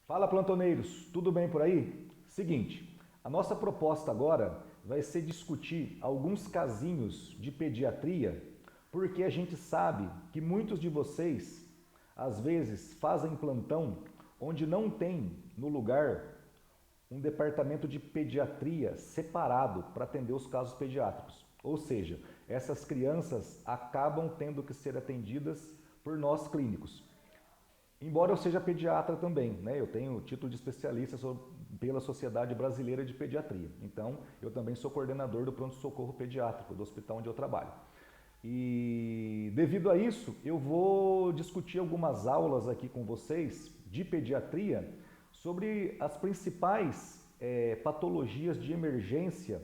Fala, plantoneiros, tudo bem por aí? Seguinte, a nossa proposta agora vai ser discutir alguns casinhos de pediatria, porque a gente sabe que muitos de vocês, às vezes, fazem plantão onde não tem no lugar um departamento de pediatria separado para atender os casos pediátricos. Ou seja, essas crianças acabam tendo que ser atendidas por nós clínicos. Embora eu seja pediatra também, né? Eu tenho título de especialista pela Sociedade Brasileira de Pediatria. Então, eu também sou coordenador do pronto-socorro pediátrico do hospital onde eu trabalho. E devido a isso, eu vou discutir algumas aulas aqui com vocês de pediatria sobre as principais patologias de emergência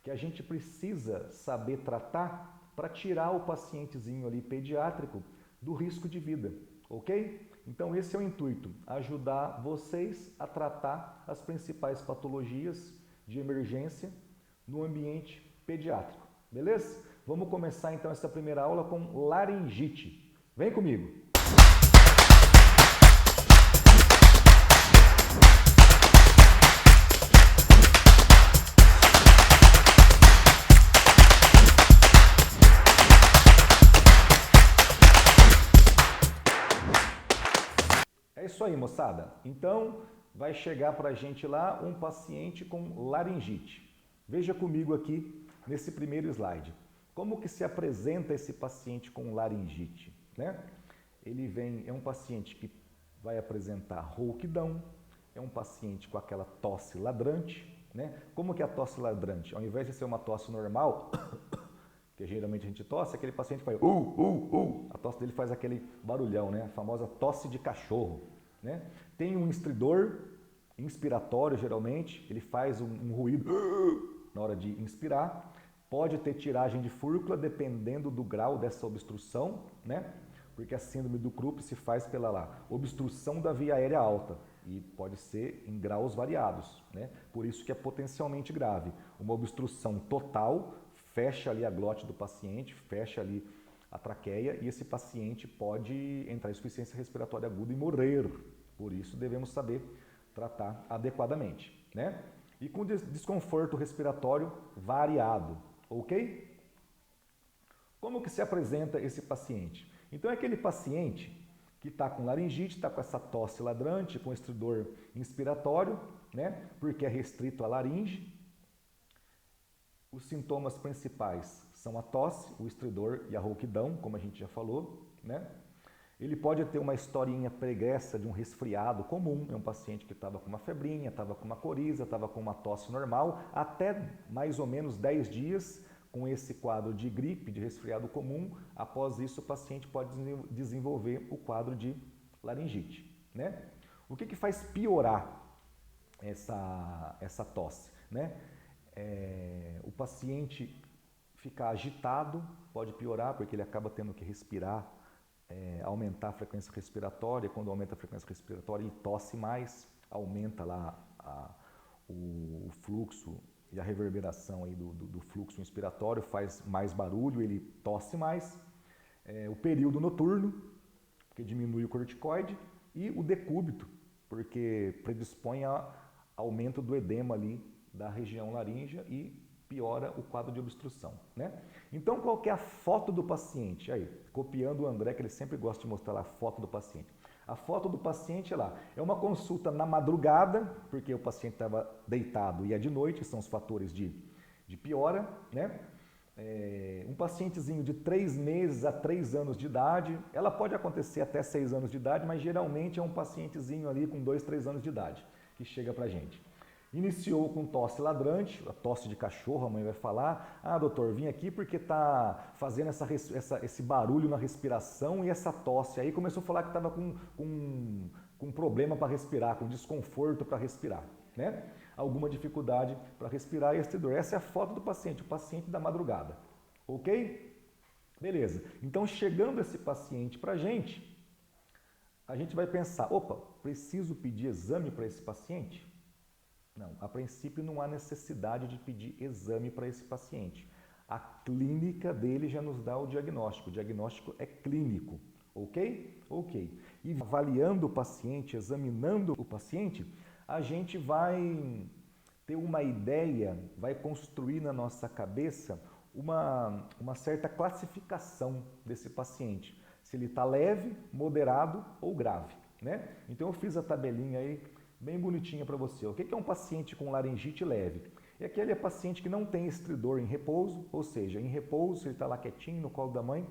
que a gente precisa saber tratar para tirar o pacientezinho ali pediátrico do risco de vida, ok? Então esse é o intuito, ajudar vocês a tratar as principais patologias de emergência no ambiente pediátrico, beleza? Vamos começar então essa primeira aula com laringite. Vem comigo! É isso aí, moçada. Então, vai chegar para a gente lá um paciente com laringite. Veja comigo aqui nesse primeiro slide. Como que se apresenta esse paciente com laringite, né? É um paciente que vai apresentar rouquidão, é um paciente com aquela tosse ladrante, né? Como que é a tosse ladrante? Ao invés de ser uma tosse normal, que geralmente a gente tosse, aquele paciente faz a tosse dele faz aquele barulhão, né? A famosa tosse de cachorro, né? Tem um estridor inspiratório, geralmente, ele faz um ruído na hora de inspirar. Pode ter tiragem de fúrcula, dependendo do grau dessa obstrução, né? Porque a síndrome do Krupp se faz pela obstrução da via aérea alta e pode ser em graus variados, né? Por isso que é potencialmente grave. Uma obstrução total fecha ali a glote do paciente, fecha ali a traqueia e esse paciente pode entrar em insuficiência respiratória aguda e morrer. Por isso devemos saber tratar adequadamente, né? E com desconforto respiratório variado, ok? Como que se apresenta esse paciente? Então é aquele paciente que está com laringite, está com essa tosse ladrante, com estridor inspiratório, né? Porque é restrito à laringe. Os sintomas principais são a tosse, o estridor e a rouquidão, como a gente já falou, né? Ele pode ter uma historinha pregressa de um resfriado comum, é um paciente que estava com uma febrinha, estava com uma coriza, estava com uma tosse normal, até mais ou menos 10 dias com esse quadro de gripe, de resfriado comum. Após isso, o paciente pode desenvolver o quadro de laringite, né? O que faz piorar essa tosse, né? O paciente ficar agitado, pode piorar porque ele acaba tendo que respirar, aumentar a frequência respiratória. Quando aumenta a frequência respiratória, ele tosse mais, aumenta lá o fluxo e a reverberação aí do fluxo inspiratório, faz mais barulho, ele tosse mais. O período noturno, porque diminui o corticoide, e o decúbito, porque predispõe a aumento do edema ali da região laríngea e piora o quadro de obstrução, né? Então, qual que é a foto do paciente? Aí, copiando o André, que ele sempre gosta de mostrar lá a foto do paciente. A foto do paciente é uma consulta na madrugada, porque o paciente estava deitado e é de noite, são os fatores de piora, né? Um pacientezinho de 3 meses a 3 anos de idade, ela pode acontecer até 6 anos de idade, mas geralmente é um pacientezinho ali com 2, 3 anos de idade que chega pra gente. Iniciou com tosse ladrante, a tosse de cachorro, a mãe vai falar: ah, doutor, vim aqui porque tá fazendo esse barulho na respiração e essa tosse. Aí começou a falar que estava com problema para respirar, com desconforto para respirar, né? Alguma dificuldade para respirar e estridor. Essa é a foto do paciente, o paciente da madrugada, ok? Beleza, então chegando esse paciente para a gente vai pensar: opa, preciso pedir exame para esse paciente? Não, a princípio não há necessidade de pedir exame para esse paciente. A clínica dele já nos dá o diagnóstico é clínico, ok? Ok. E avaliando o paciente, examinando o paciente, a gente vai ter uma ideia, vai construir na nossa cabeça uma certa classificação desse paciente. Se ele está leve, moderado ou grave, né? Então eu fiz a tabelinha aí bem bonitinha para você. O que é um paciente com laringite leve? É aquele paciente que não tem estridor em repouso, ou seja, em repouso, se ele está lá quietinho no colo da mãe,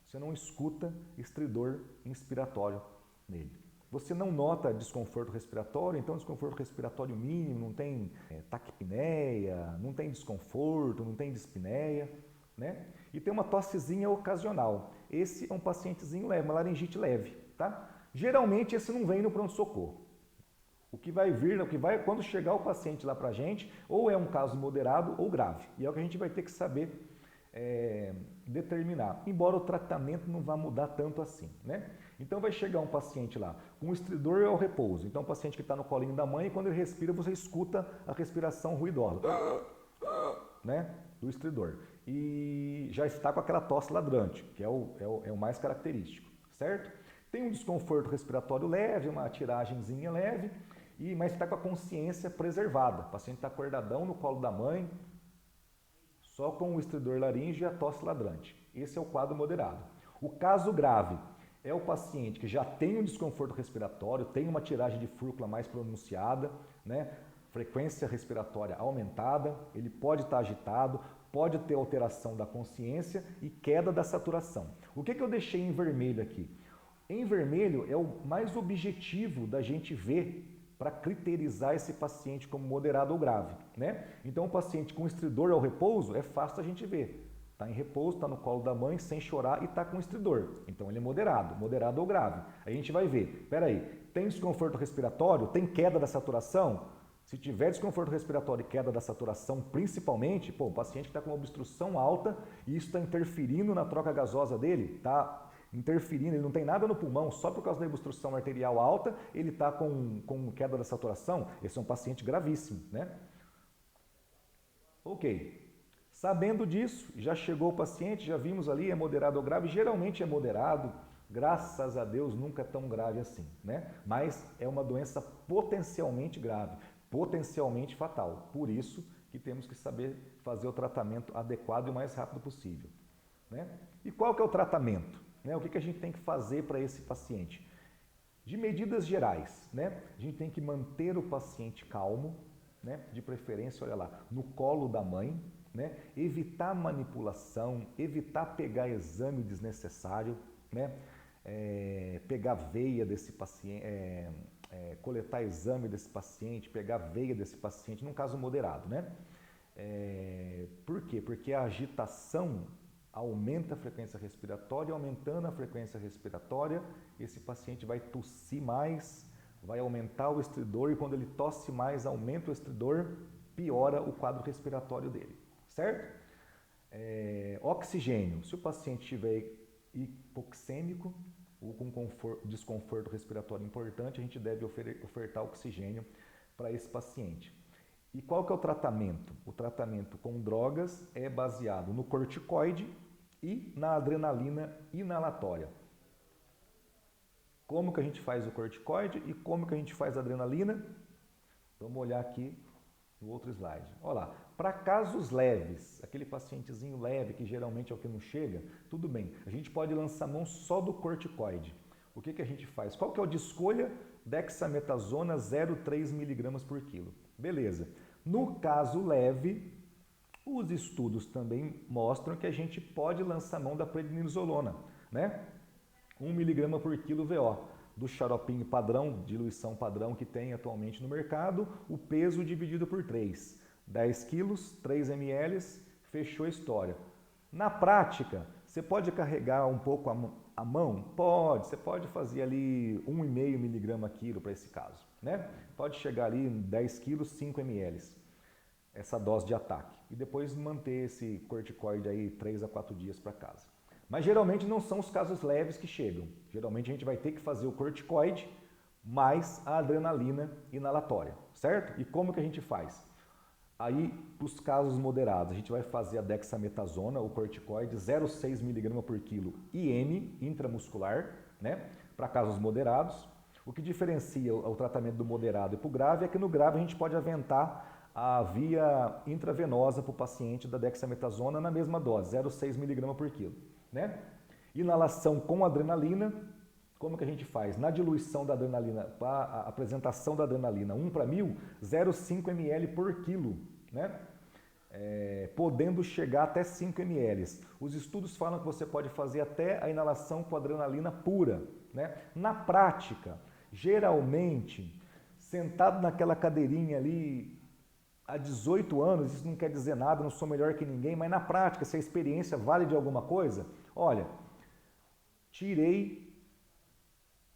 você não escuta estridor inspiratório nele. Você não nota desconforto respiratório, então desconforto respiratório mínimo, não tem taquipneia, não tem desconforto, não tem dispneia, né? E tem uma tossezinha ocasional. Esse é um pacientezinho leve, uma laringite leve, tá? Geralmente esse não vem no pronto-socorro. O que vai vir, quando chegar o paciente lá pra gente, ou é um caso moderado ou grave. E é o que a gente vai ter que saber determinar, embora o tratamento não vá mudar tanto assim, né? Então vai chegar um paciente lá com estridor ao repouso. Então o paciente que está no colinho da mãe, quando ele respira, você escuta a respiração ruidosa, né? Do estridor. E já está com aquela tosse ladrante, que é o mais característico, certo? Tem um desconforto respiratório leve, uma tiragenzinha leve, mas está com a consciência preservada. O paciente está acordadão no colo da mãe, só com o estridor laríngeo e a tosse ladrante. Esse é o quadro moderado. O caso grave é o paciente que já tem um desconforto respiratório, tem uma tiragem de fúrcula mais pronunciada, né? Frequência respiratória aumentada, ele pode estar agitado, pode ter alteração da consciência e queda da saturação. O que eu deixei em vermelho aqui? Em vermelho é o mais objetivo da gente ver para criterizar esse paciente como moderado ou grave, né? Então, o paciente com estridor ao repouso é fácil a gente ver. Está em repouso, está no colo da mãe, sem chorar e está com estridor. Então, ele é moderado ou grave. A gente vai ver, espera aí, tem desconforto respiratório? Tem queda da saturação? Se tiver desconforto respiratório e queda da saturação, principalmente, o paciente está com uma obstrução alta e isso está interferindo na troca gasosa dele, está interferindo, ele não tem nada no pulmão, só por causa da obstrução arterial alta, ele está com queda da saturação, esse é um paciente gravíssimo, né? Ok. Sabendo disso, já chegou o paciente, já vimos ali, é moderado ou grave, geralmente é moderado, graças a Deus nunca é tão grave assim, né? Mas é uma doença potencialmente grave, potencialmente fatal, por isso que temos que saber fazer o tratamento adequado e o mais rápido possível, né? E qual que é o tratamento? O que a gente tem que fazer para esse paciente? De medidas gerais, né? A gente tem que manter o paciente calmo, né? De preferência, olha lá, no colo da mãe, né? Evitar manipulação, evitar pegar exame desnecessário, né? Pegar veia desse paciente, coletar exame desse paciente, pegar veia desse paciente, num caso moderado, né? Por quê? Porque a agitação aumenta a frequência respiratória, aumentando a frequência respiratória, esse paciente vai tossir mais, vai aumentar o estridor e quando ele tosse mais, aumenta o estridor, piora o quadro respiratório dele, certo? Oxigênio, se o paciente estiver hipoxêmico ou com desconforto respiratório importante, a gente deve ofertar oxigênio para esse paciente. E qual que é o tratamento? O tratamento com drogas é baseado no corticoide e na adrenalina inalatória. Como que a gente faz o corticoide e como que a gente faz a adrenalina? Vamos olhar aqui no outro slide. Olha lá, para casos leves, aquele pacientezinho leve que geralmente é o que não chega, tudo bem, a gente pode lançar mão só do corticoide. O que a gente faz? Qual que é o de escolha? Dexametasona 0,3 mg por quilo. Beleza. No caso leve, os estudos também mostram que a gente pode lançar mão da prednisolona, né? 1 mg por quilo VO, do xaropinho padrão, diluição padrão que tem atualmente no mercado, o peso dividido por 3. 10 quilos, 3 ml, fechou a história. Na prática, você pode carregar um pouco a mão? Pode, você pode fazer ali 1,5 mg a quilo para esse caso, né? Pode chegar ali em 10 quilos, 5 ml, essa dose de ataque. E depois manter esse corticoide aí 3 a 4 dias para casa. Mas geralmente não são os casos leves que chegam. Geralmente a gente vai ter que fazer o corticoide mais a adrenalina inalatória, certo? E como que a gente faz? Aí, para os casos moderados, a gente vai fazer a dexametasona, o corticoide, 0,6 mg por quilo IM, intramuscular, né? Para casos moderados. O que diferencia o tratamento do moderado e para o grave é que no grave a gente pode aventar a via intravenosa para o paciente da dexametasona na mesma dose, 0,6 mg por quilo, né? Inalação com adrenalina, como que a gente faz? Na diluição da adrenalina, para a apresentação da adrenalina 1 para 1000, 0,5 ml por quilo, né? Podendo chegar até 5 ml. Os estudos falam que você pode fazer até a inalação com adrenalina pura, né? Na prática, geralmente, sentado naquela cadeirinha ali há 18 anos, isso não quer dizer nada, não sou melhor que ninguém, mas na prática, se a experiência vale de alguma coisa, olha, tirei,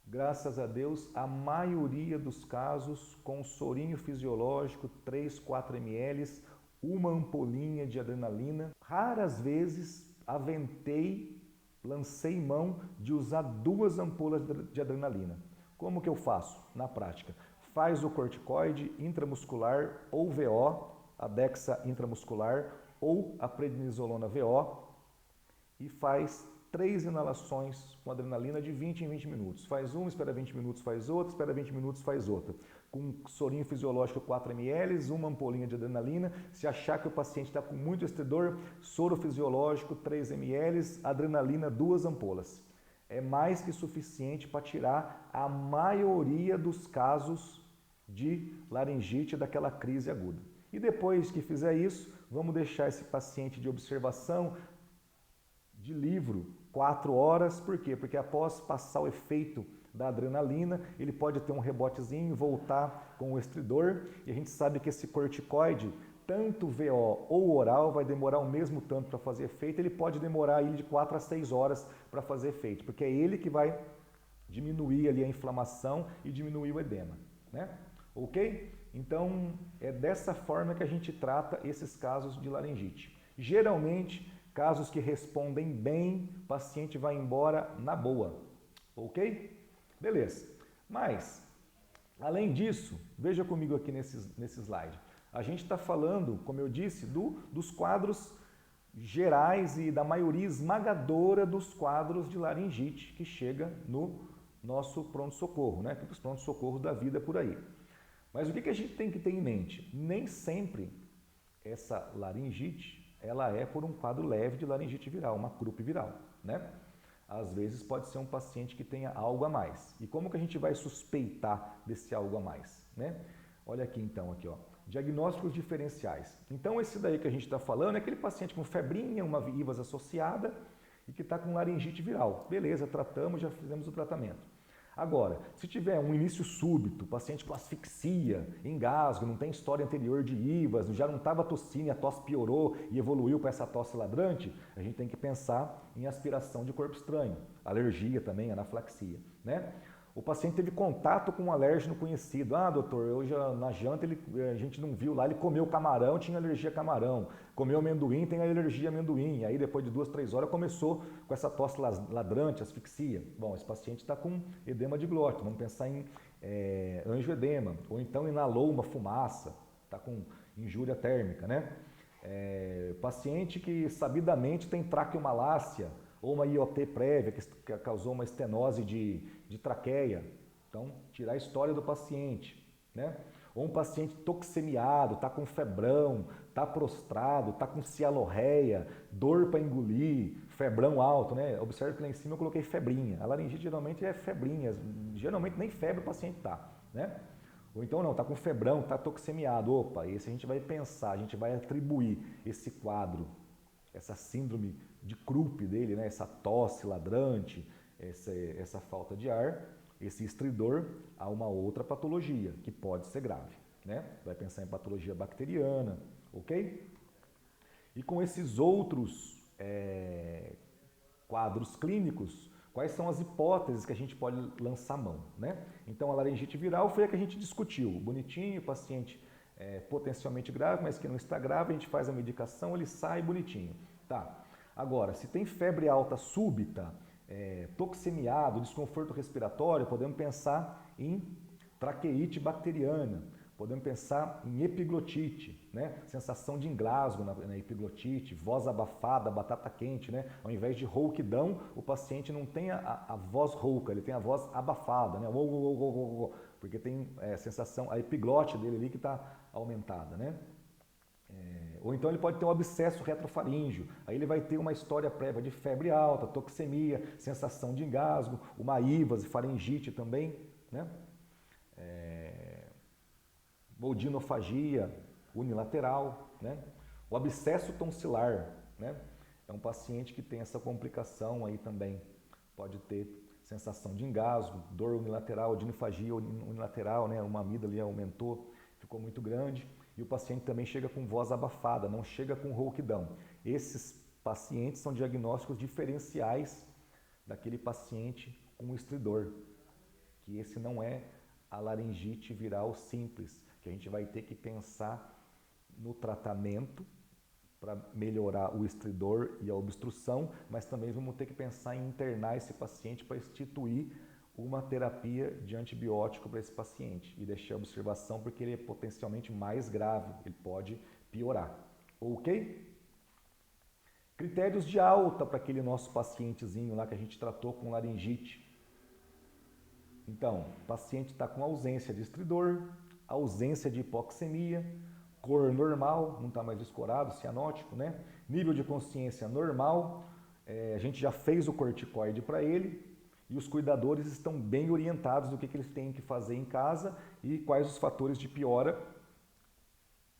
graças a Deus, a maioria dos casos com sorinho fisiológico, 3, 4 ml, uma ampolinha de adrenalina. Raras vezes aventei, lancei mão de usar 2 ampolas de adrenalina. Como que eu faço na prática? Faz o corticoide intramuscular ou VO, a dexa intramuscular ou a prednisolona VO e faz 3 inalações com adrenalina de 20 em 20 minutos. Faz uma, espera 20 minutos, faz outra, espera 20 minutos, faz outra. Com sorinho fisiológico 4 ml, uma ampolinha de adrenalina. Se achar que o paciente está com muito estridor, soro fisiológico 3 ml, adrenalina 2 ampolas. É mais que suficiente para tirar a maioria dos casos de laringite daquela crise aguda. E depois que fizer isso, vamos deixar esse paciente de observação de livro 4 horas, por quê? Porque após passar o efeito da adrenalina, ele pode ter um rebotezinho, voltar com o estridor, e a gente sabe que esse corticoide, tanto VO ou oral, vai demorar o mesmo tanto para fazer efeito, ele pode demorar aí de 4 a 6 horas para fazer efeito, porque é ele que vai diminuir ali a inflamação e diminuir o edema, né? Ok? Então, é dessa forma que a gente trata esses casos de laringite. Geralmente, casos que respondem bem, o paciente vai embora na boa, ok? Beleza. Mas, além disso, veja comigo aqui nesse slide. A gente está falando, como eu disse, dos quadros gerais e da maioria esmagadora dos quadros de laringite que chega no nosso pronto-socorro, né? Os pronto-socorros da vida por aí. Mas o que a gente tem que ter em mente? Nem sempre essa laringite ela é por um quadro leve de laringite viral, uma croup viral, né? Às vezes pode ser um paciente que tenha algo a mais. E como que a gente vai suspeitar desse algo a mais, né? Olha aqui então, aqui ó, diagnósticos diferenciais. Então esse daí que a gente está falando é aquele paciente com febrinha, uma IVAS associada e que está com laringite viral. Beleza, tratamos, já fizemos o tratamento. Agora, se tiver um início súbito, paciente com asfixia, engasgo, não tem história anterior de IVAS, já não estava tossindo e a tosse piorou e evoluiu para essa tosse ladrante, a gente tem que pensar em aspiração de corpo estranho, alergia também, anafilaxia, né? O paciente teve contato com um alérgeno conhecido. Ah, doutor, hoje na janta a gente não viu lá, ele comeu camarão, tinha alergia a camarão. Comeu amendoim, tem alergia a amendoim. Aí depois de 2, 3 horas começou com essa tosse ladrante, asfixia. Bom, esse paciente está com edema de glóteo, vamos pensar em angioedema. Ou então inalou uma fumaça, está com injúria térmica, né? Paciente que sabidamente tem traqueomalácia, ou uma IOT prévia que causou uma estenose de traqueia. Então, tirar a história do paciente, né? Ou um paciente toxemiado, está com febrão, está prostrado, está com cialorreia, dor para engolir, febrão alto, né? Observe que lá em cima eu coloquei febrinha. A laringite geralmente é febrinha, geralmente nem febre o paciente está, né? Ou então não, está com febrão, está toxemiado. Opa, esse a gente vai pensar, a gente vai atribuir esse quadro, essa síndrome de Krupp dele, né? Essa tosse ladrante, essa falta de ar, esse estridor, a uma outra patologia que pode ser grave, né? Vai pensar em patologia bacteriana, ok? E com esses outros quadros clínicos, quais são as hipóteses que a gente pode lançar mão, né? Então a laringite viral foi a que a gente discutiu, bonitinho, paciente potencialmente grave, mas que não está grave, a gente faz a medicação, ele sai bonitinho, tá? Agora, se tem febre alta súbita, toxemiado, desconforto respiratório, podemos pensar em traqueite bacteriana. Podemos pensar em epiglotite, né? Sensação de engasgo na epiglotite, voz abafada, batata quente, né? Ao invés de rouquidão, o paciente não tem a voz rouca, ele tem a voz abafada, né? Porque tem sensação, a epiglote dele ali que está aumentada, né? Ou então ele pode ter um abscesso retrofaríngeo, aí ele vai ter uma história prévia de febre alta, toxemia, sensação de engasgo, uma ívase, faringite também, né? Odinofagia unilateral, né? O abscesso tonsilar, né? É um paciente que tem essa complicação aí também, pode ter sensação de engasgo, dor unilateral, odinofagia unilateral, né? Uma amígdala ali aumentou, ficou muito grande. E o paciente também chega com voz abafada, não chega com rouquidão. Esses pacientes são diagnósticos diferenciais daquele paciente com estridor, que esse não é a laringite viral simples, que a gente vai ter que pensar no tratamento para melhorar o estridor e a obstrução, mas também vamos ter que pensar em internar esse paciente para instituir uma terapia de antibiótico para esse paciente e deixar a observação porque ele é potencialmente mais grave, ele pode piorar. Ok? Critérios de alta para aquele nosso pacientezinho lá que a gente tratou com laringite. Então, o paciente está com ausência de estridor, ausência de hipoxemia, cor normal, não está mais escorado, cianótico, né? Nível de consciência normal, a gente já fez o corticoide para ele, e os cuidadores estão bem orientados do que eles têm que fazer em casa e quais os fatores de piora,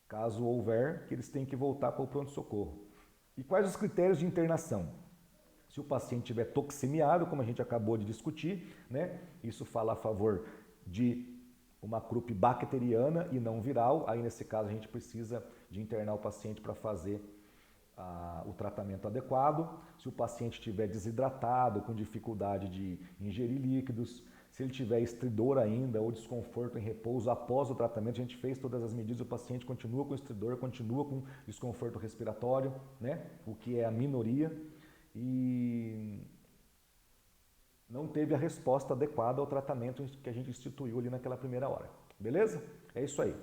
caso houver, que eles têm que voltar para o pronto-socorro. E quais os critérios de internação? Se o paciente tiver toxemiado, como a gente acabou de discutir, né? Isso fala a favor de uma croup bacteriana e não viral, aí nesse caso a gente precisa de internar o paciente para fazer o tratamento adequado. Se o paciente estiver desidratado, com dificuldade de ingerir líquidos, se ele tiver estridor ainda ou desconforto em repouso após o tratamento, a gente fez todas as medidas, o paciente continua com estridor, continua com desconforto respiratório, né? O que é a minoria, e não teve a resposta adequada ao tratamento que a gente instituiu ali naquela primeira hora. Beleza? É isso aí.